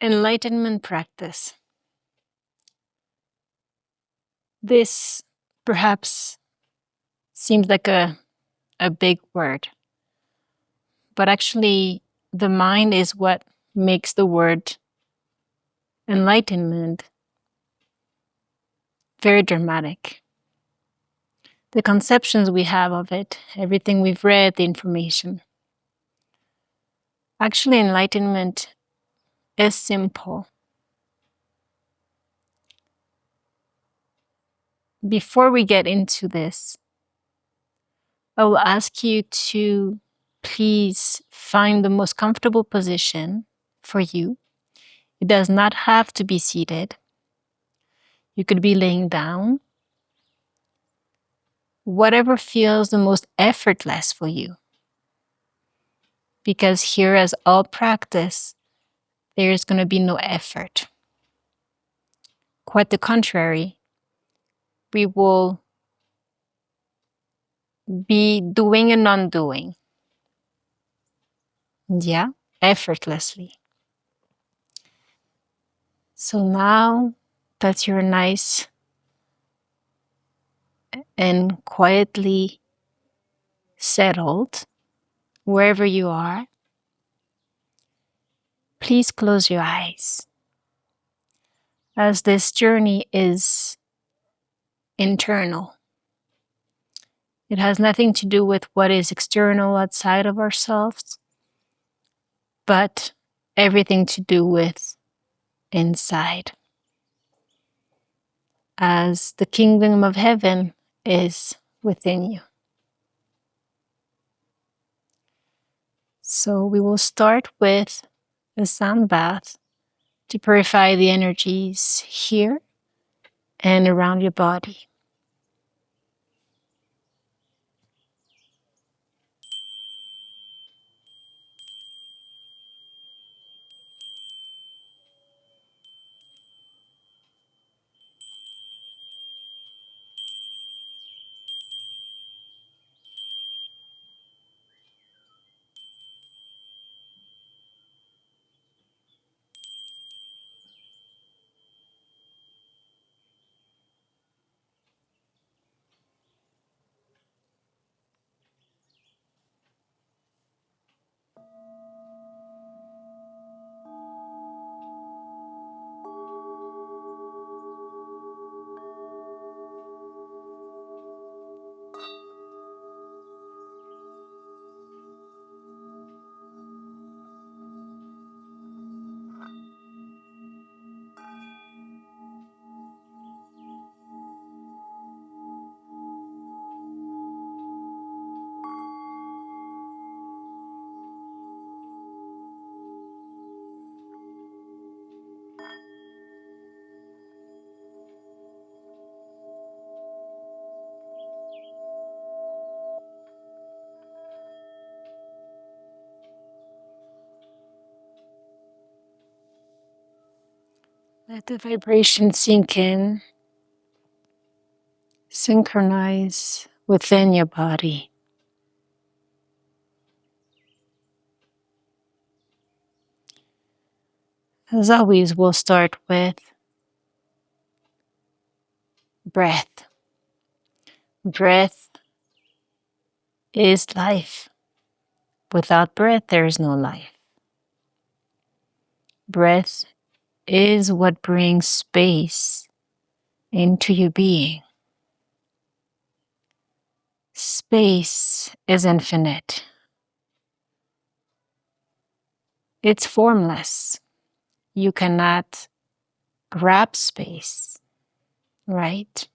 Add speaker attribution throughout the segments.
Speaker 1: Enlightenment practice. This perhaps seems like a big word, but actually, the mind is what makes the word enlightenment very dramatic. The conceptions we have of it, everything we've read, the information. Actually, enlightenment is simple. Before we get into this, I will ask you to please find the most comfortable position for you. It does not have to be seated. You could be laying down. Whatever feels the most effortless for you. Because here, as all practice, there is going to be no effort. Quite the contrary, we will be doing and undoing. Yeah, effortlessly. So now that you're nice and quietly settled, wherever you are, please close your eyes. As this journey is internal, it has nothing to do with what is external outside of ourselves, but everything to do with inside. As the kingdom of heaven is within you. So we will start with a sound bath to purify the energies here and around your body. Let the vibration sink in, synchronize within your body. As always, we'll start with breath. Breath is life. Without breath, there is no life. Breath is what brings space into your being. Space is infinite. It's formless. You cannot grab space, right?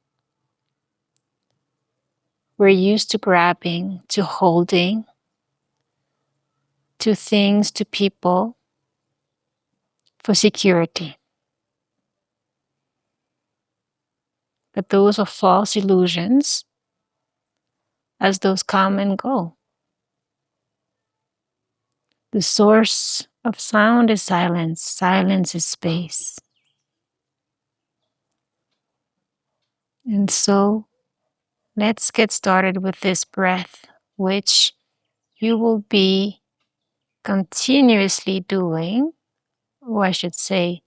Speaker 1: We're used to grabbing, to holding, to things, to people for security. But those are false illusions as those come and go. The source of sound is silence. Silence is space. And so let's get started with this breath, which you will be continuously doing or I should say,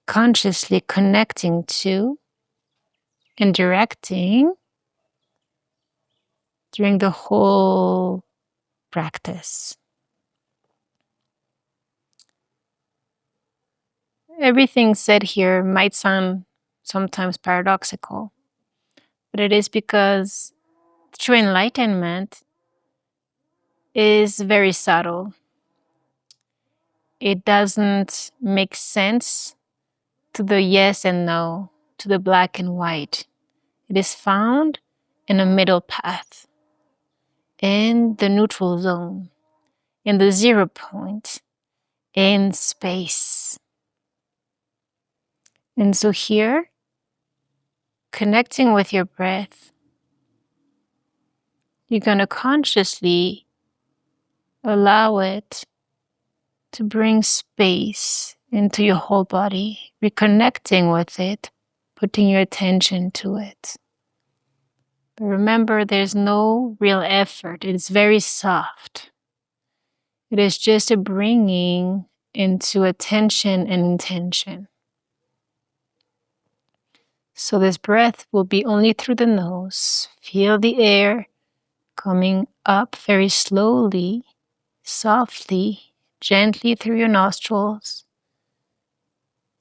Speaker 1: consciously connecting to and directing during the whole practice. Everything said here might sound sometimes paradoxical, but it is because true enlightenment is very subtle. It doesn't make sense to the yes and no, to the black and white. It is found in a middle path, in the neutral zone, in the 0 point, in space. And so here, connecting with your breath, you're going to consciously allow it to bring space into your whole body, reconnecting with it, putting your attention to it. But remember, there's no real effort. It's very soft. It is just a bringing into attention and intention. So this breath will be only through the nose. Feel the air coming up very slowly, softly, gently through your nostrils.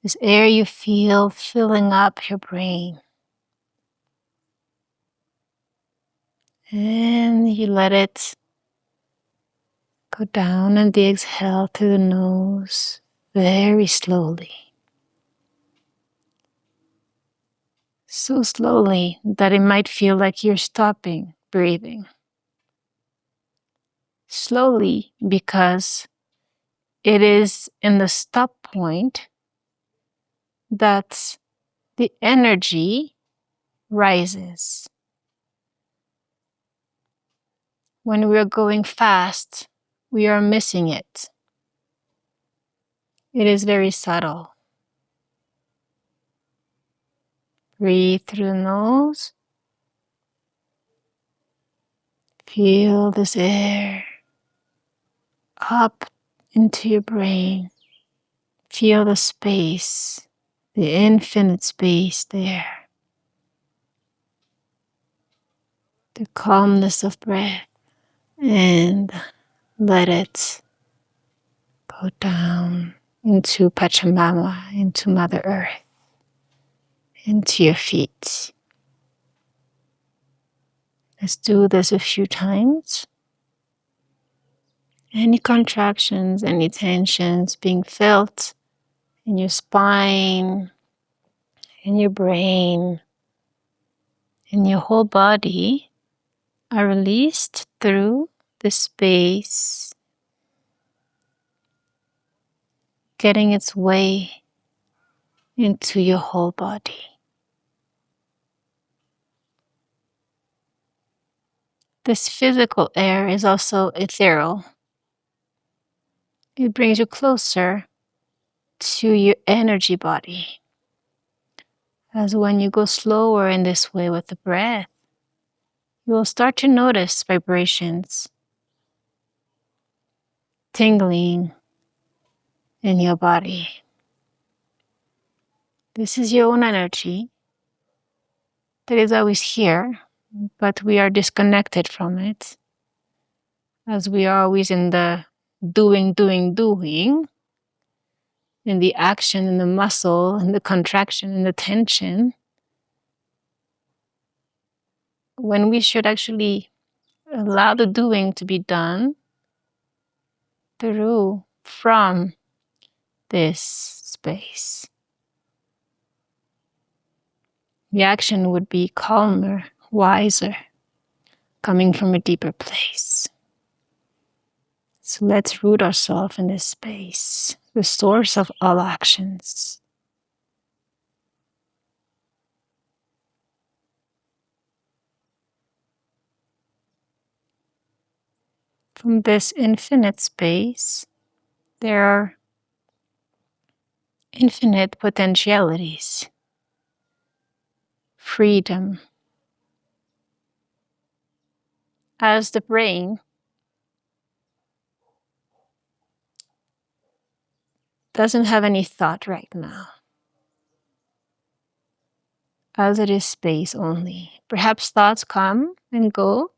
Speaker 1: This air you feel filling up your brain. And you let it go down on the exhale through the nose very slowly. So slowly that it might feel like you're stopping breathing. Slowly because it is in the stop point that the energy rises. When we are going fast, we are missing it. It is very subtle. Breathe through the nose. Feel this air up into your brain. Feel the space, the infinite space there. The calmness of breath. And let it go down into Pachamama, into Mother Earth, into your feet. Let's do this a few times. Any contractions, any tensions being felt in your spine, in your brain, in your whole body are released through the space, getting its way into your whole body. This physical air is also ethereal. It brings you closer to your energy body. As when you go slower in this way with the breath, you will start to notice vibrations, tingling in your body. This is your own energy that is always here, but we are disconnected from it. As we are always in the doing, in the action, in the muscle, in the contraction, in the tension, when we should actually allow the doing to be done through, from this space. The action would be calmer, wiser, coming from a deeper place. So let's root ourselves in this space, the source of all actions. From this infinite space, there are infinite potentialities, freedom. As the brain doesn't have any thought right now, as it is space only. Perhaps thoughts come and go,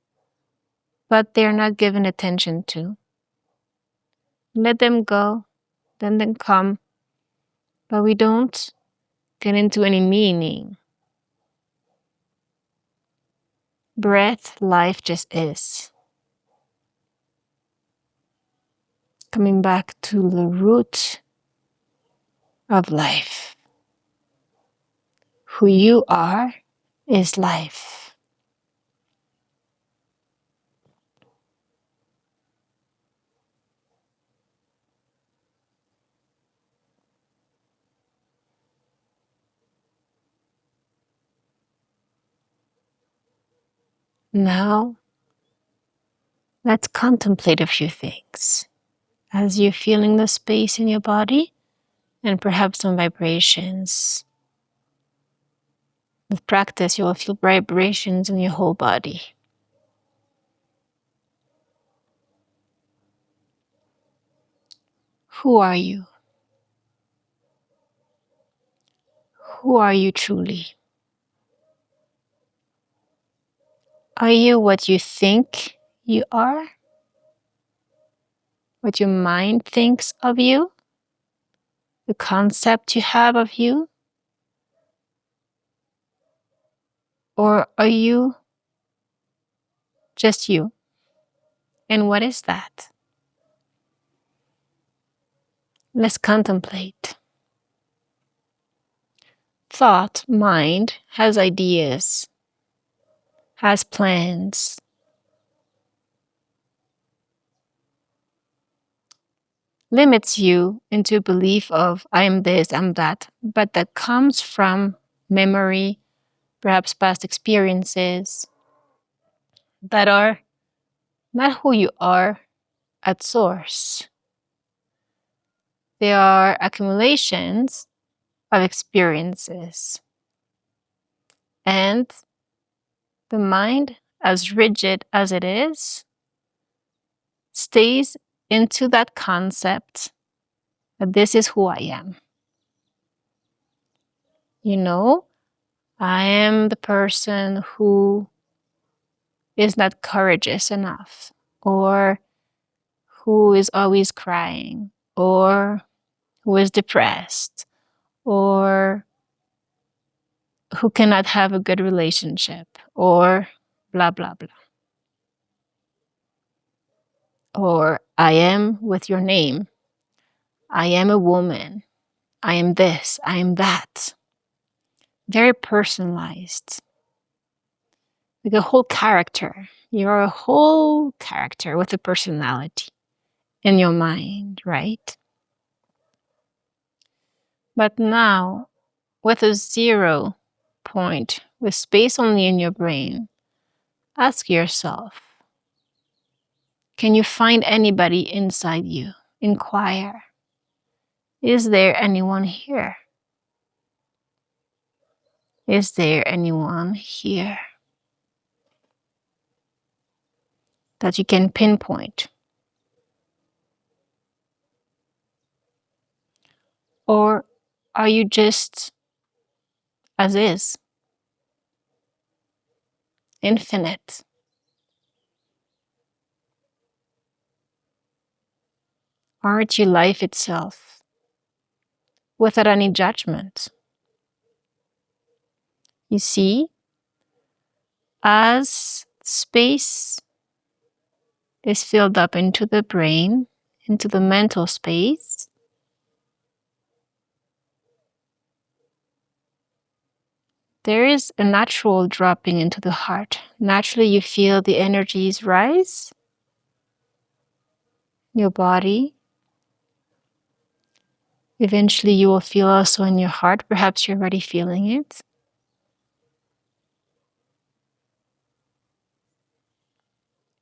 Speaker 1: but they're not given attention to. Let them go, then they come, but we don't get into any meaning. Breath, life just is. Coming back to the root of life. Who you are is life. Now, let's contemplate a few things. As you're feeling the space in your body and perhaps some vibrations. With practice, you will feel vibrations in your whole body. Who are you? Who are you truly? Are you what you think you are? What your mind thinks of you? The concept you have of you? Or are you just you? And what is that? Let's contemplate. Thought, mind, has ideas, has plans. Limits you into belief of I am this, I'm that, but that comes from memory, perhaps past experiences that are not who you are at source. They are accumulations of experiences. And the mind, as rigid as it is, stays into that concept that this is who I am. You know, I am the person who is not courageous enough, or who is always crying, or who is depressed, or who cannot have a good relationship, or blah, blah, blah. Or I am with your name. I am a woman. I am this. I am that. Very personalized. Like a whole character. You're a whole character with a personality in your mind, right? But now, with a 0 point, with space only in your brain, ask yourself, can you find anybody inside you? Inquire. Is there anyone here? Is there anyone here that you can pinpoint? Or are you just as is? Infinite. Aren't you life itself? Without any judgment. You see, as space is filled up into the brain, into the mental space, there is a natural dropping into the heart. Naturally, you feel the energies rise in your body. Eventually, you will feel also in your heart. Perhaps you're already feeling it.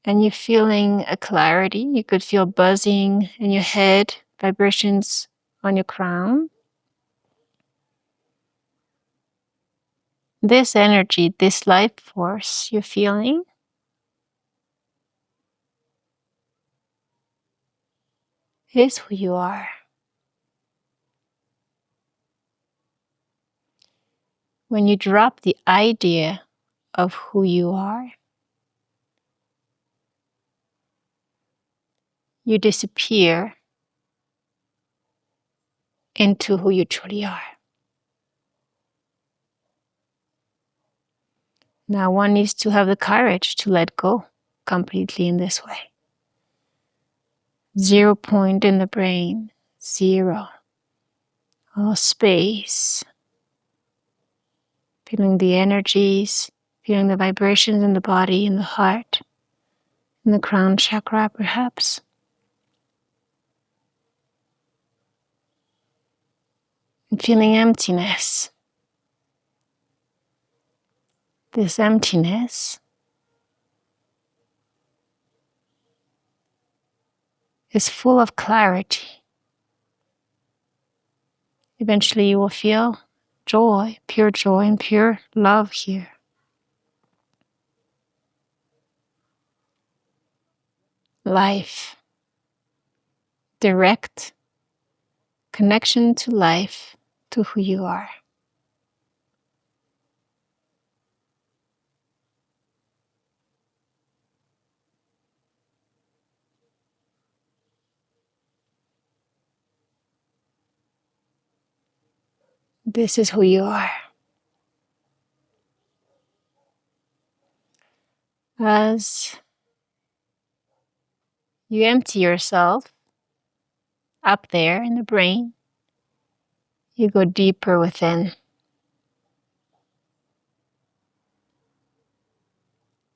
Speaker 1: And you're feeling a clarity. You could feel buzzing in your head, vibrations on your crown. This energy, this life force you're feeling is who you are. when you drop the idea of who you are, you disappear into who you truly are. Now one needs to have the courage to let go completely in this way. 0 point in the brain, 0. All space. Feeling the energies, feeling the vibrations in the body, in the heart, in the crown chakra perhaps. And feeling emptiness. This emptiness is full of clarity. Eventually you will feel joy and pure love here. Life. Direct connection to life, to who you are. This is who you are. As you empty yourself up there in the brain, you go deeper within.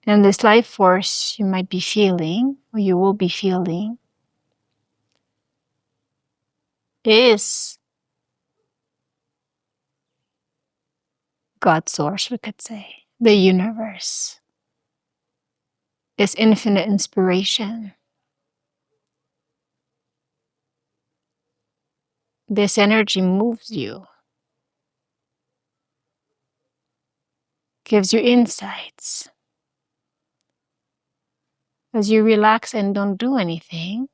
Speaker 1: And this life force you might be feeling, or you will be feeling, is God's source, we could say. The universe. Is infinite inspiration. This energy moves you. Gives you insights. As you relax and don't do anything,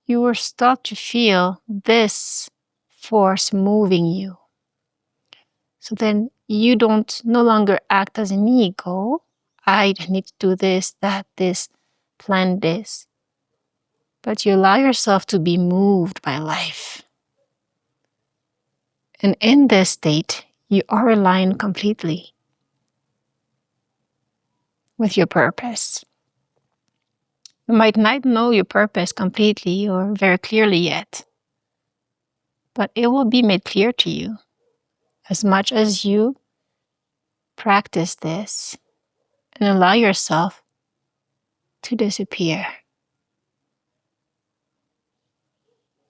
Speaker 1: you will start to feel this force moving you. So then you don't no longer act as an ego. I need to do this, that, this, plan this. But you allow yourself to be moved by life. And in this state, you are aligned completely with your purpose. You might not know your purpose completely or very clearly yet, but it will be made clear to you as much as you practice this and allow yourself to disappear.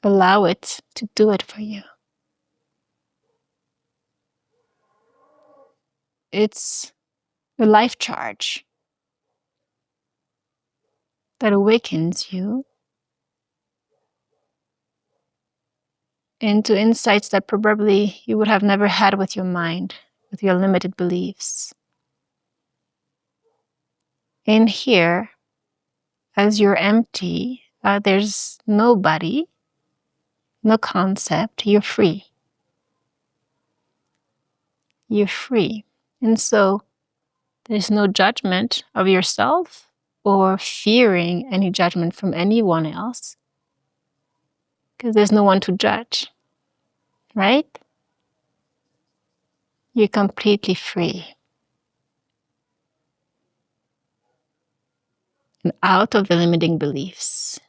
Speaker 1: Allow it to do it for you. It's a life charge that awakens you into insights that probably you would have never had with your mind, with your limited beliefs. In here, as you're empty, there's nobody, no concept, you're free. You're free. And so there's no judgment of yourself or fearing any judgment from anyone else, because there's no one to judge, right? You're completely free. And out of the limiting beliefs,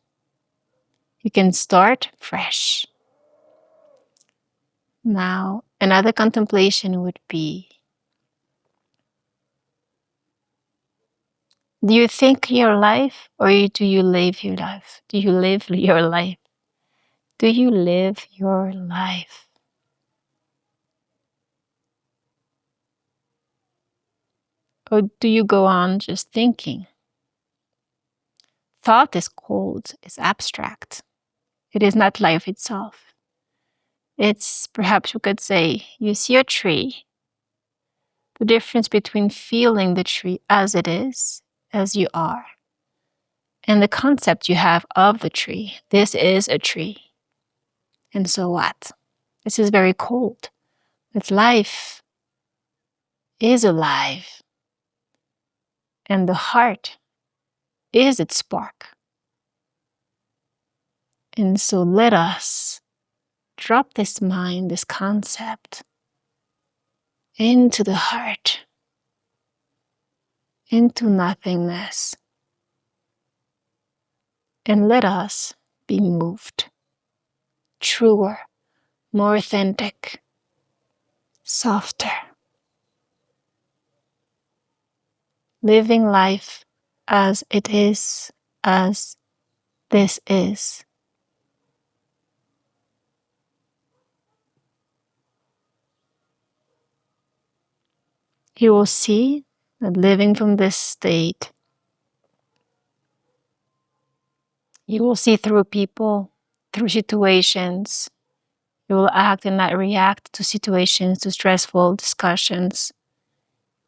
Speaker 1: you can start fresh. Now, another contemplation would be, do you think your life or do you live your life? Do you live your life? Do you live your life? Or do you go on just thinking? Thought is cold, is abstract. It is not life itself. It's, perhaps we could say, you see a tree. The difference between feeling the tree as it is, as you are, and the concept you have of the tree. This is a tree. And so what? This is very cold. But life is alive, and the heart is its spark. And so let us drop this mind, this concept, into the heart, into nothingness, and let us be moved, truer, more authentic, softer, living life as it is, as this is. You will see that living from this state, you will see through people, through situations. You will act and not react to situations, to stressful discussions.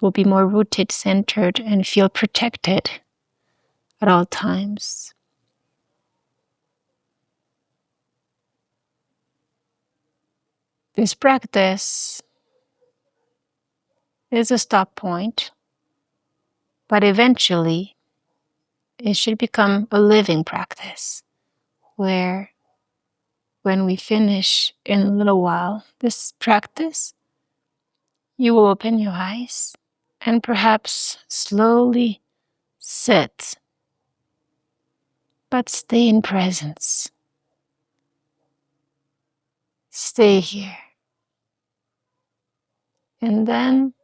Speaker 1: You will be more rooted, centered, and feel protected at all times. This practice is a stop point, but eventually it should become a living practice where when we finish in a little while this practice, you will open your eyes and perhaps slowly sit, but stay in presence. Stay here. And then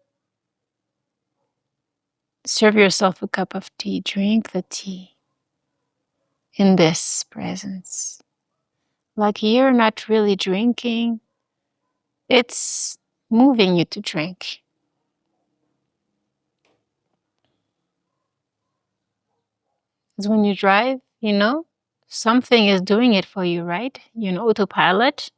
Speaker 1: serve yourself a cup of tea. Drink the tea in this presence. Like you're not really drinking, it's moving you to drink. Because when you drive, something is doing it for you, right? You're on autopilot.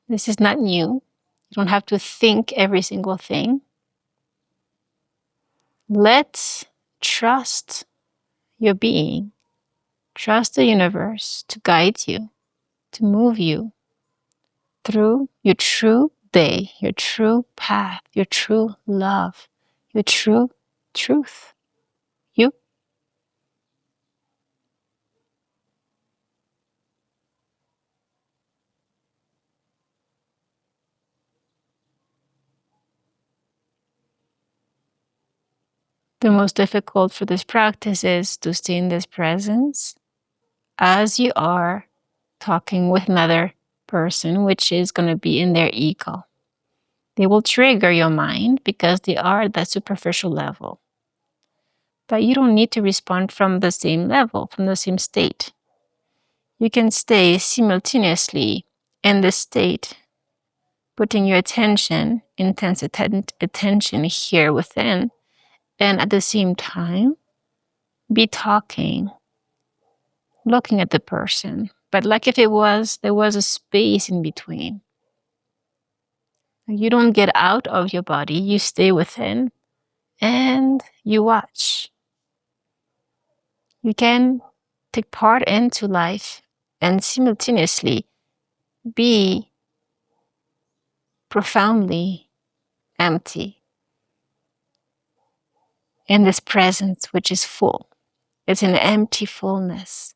Speaker 1: This is not new. You don't have to think every single thing. Let's trust your being. Trust the universe to guide you, to move you through your true day, your true path, your true love, your true truth. You. The most difficult for this practice is to stay in this presence as you are talking with another person, which is going to be in their ego. They will trigger your mind because they are at that superficial level. But you don't need to respond from the same level, from the same state. You can stay simultaneously in this state, putting your attention, intense attention here within, and at the same time, be talking, looking at the person. But like if there was a space in between. You don't get out of your body, you stay within, and you watch. You can take part into life and simultaneously be profoundly empty in this presence, which is full. It's an empty fullness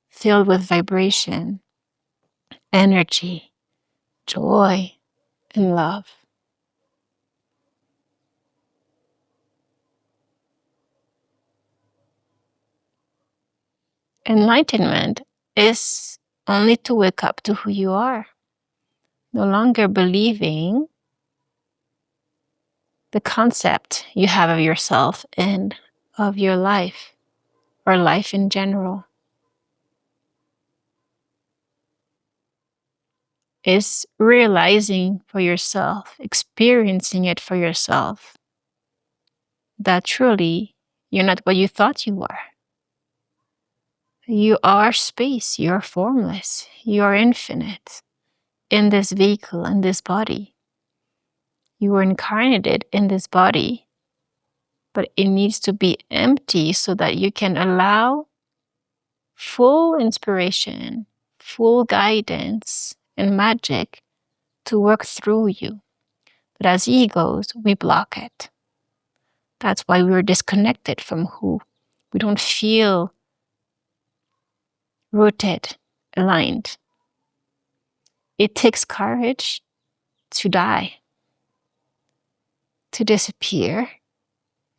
Speaker 1: filled with vibration, energy, joy, and love. Enlightenment is only to wake up to who you are, no longer believing the concept you have of yourself and of your life, or life in general. Is realizing for yourself, experiencing it for yourself, that truly you're not what you thought you were. You are space, you are formless, you are infinite in this vehicle, in this body. You were incarnated in this body, but it needs to be empty so that you can allow full inspiration, full guidance, and magic to work through you. But as egos, we block it. That's why we're disconnected from who. We don't feel rooted, aligned. It takes courage to die, to disappear.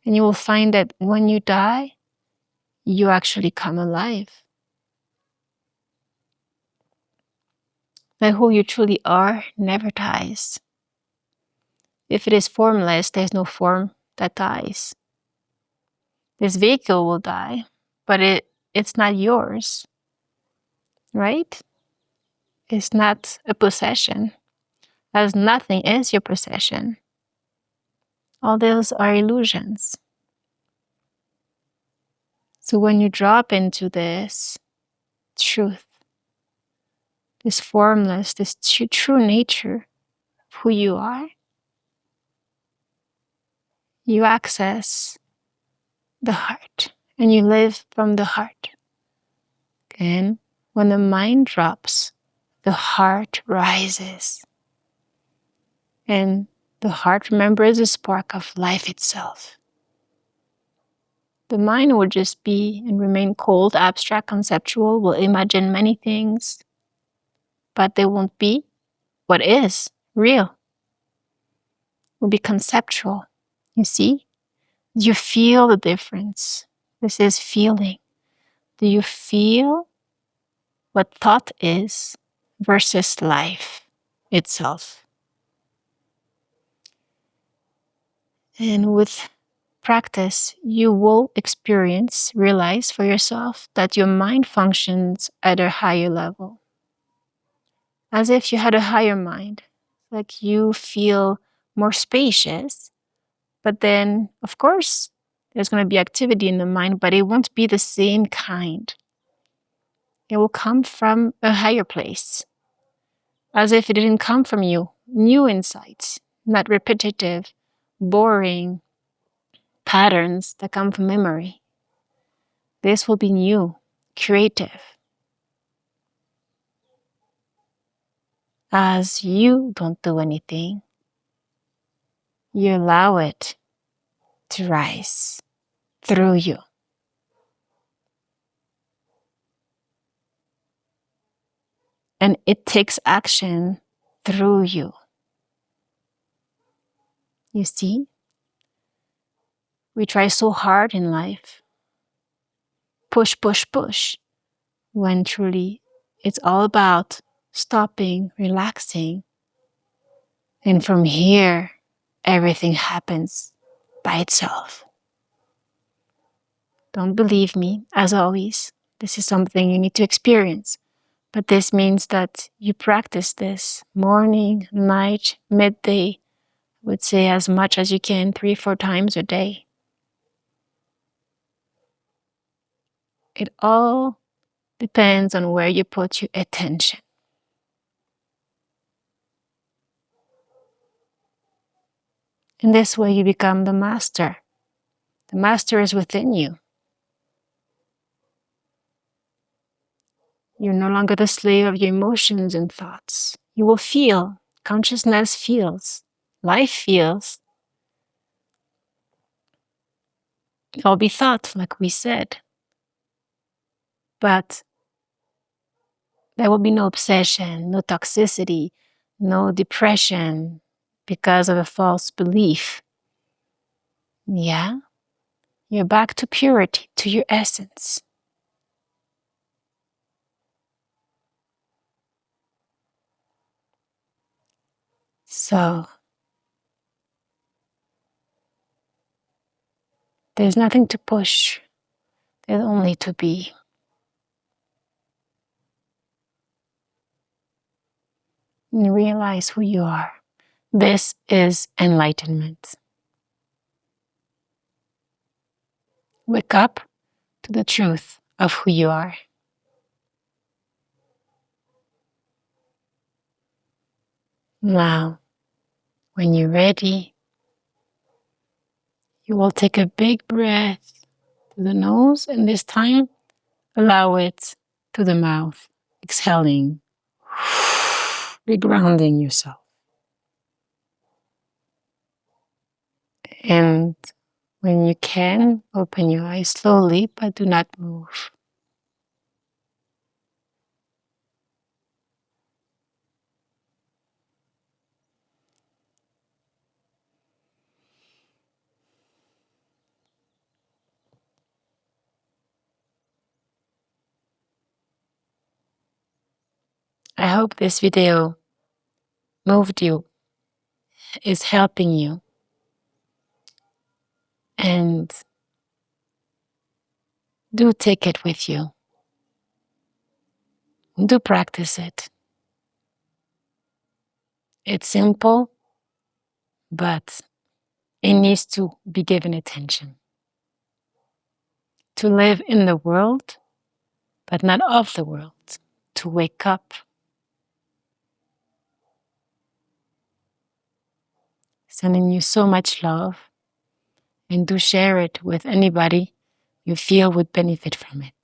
Speaker 1: And you will find that when you die, you actually come alive. That who you truly are never dies. If it is formless, there's no form that dies. This vehicle will die, but it's not yours, right? It's not a possession, as nothing is your possession. All those are illusions. So when you drop into this truth, this formless, this true nature of who you are, you access the heart and you live from the heart. And when the mind drops, the heart rises. And the heart, remember, is a spark of life itself. The mind will just be and remain cold, abstract, conceptual, will imagine many things, but they won't be what is real. Will be conceptual. You see? Do you feel the difference? This is feeling. Do you feel what thought is versus life itself? And with practice, you will realize for yourself that your mind functions at a higher level. As if you had a higher mind. Like you feel more spacious. But then, of course, there's going to be activity in the mind, but it won't be the same kind. It will come from a higher place. As if it didn't come from you. New insights, not repetitive, boring patterns that come from memory. This will be new, creative. As you don't do anything, you allow it to rise through you. And it takes action through you. You see? We try so hard in life. Push, push, push. When truly it's all about stopping, relaxing. And from here, everything happens by itself. Don't believe me, as always. This is something you need to experience. But this means that you practice this morning, night, midday, I would say as much as you can, 3-4 times a day. It all depends on where you put your attention. In this way, you become the master. The master is within you. You're no longer the slave of your emotions and thoughts. You will feel. Consciousness feels. Life feels. It will be thought, like we said. But there will be no obsession, no toxicity, no depression because of a false belief. Yeah? You're back to purity, to your essence. So, there's nothing to push. There's only to be. And realize who you are. This is enlightenment. Wake up to the truth of who you are. Now, when you're ready, you will take a big breath to the nose, and this time, allow it to the mouth, exhaling. regrounding yourself. And when you can, open your eyes slowly, but do not move. I hope this video moved you, is helping you, and do take it with you. Do practice it. It's simple, but it needs to be given attention. To live in the world, but not of the world. To wake up. Sending you so much love, and do share it with anybody you feel would benefit from it.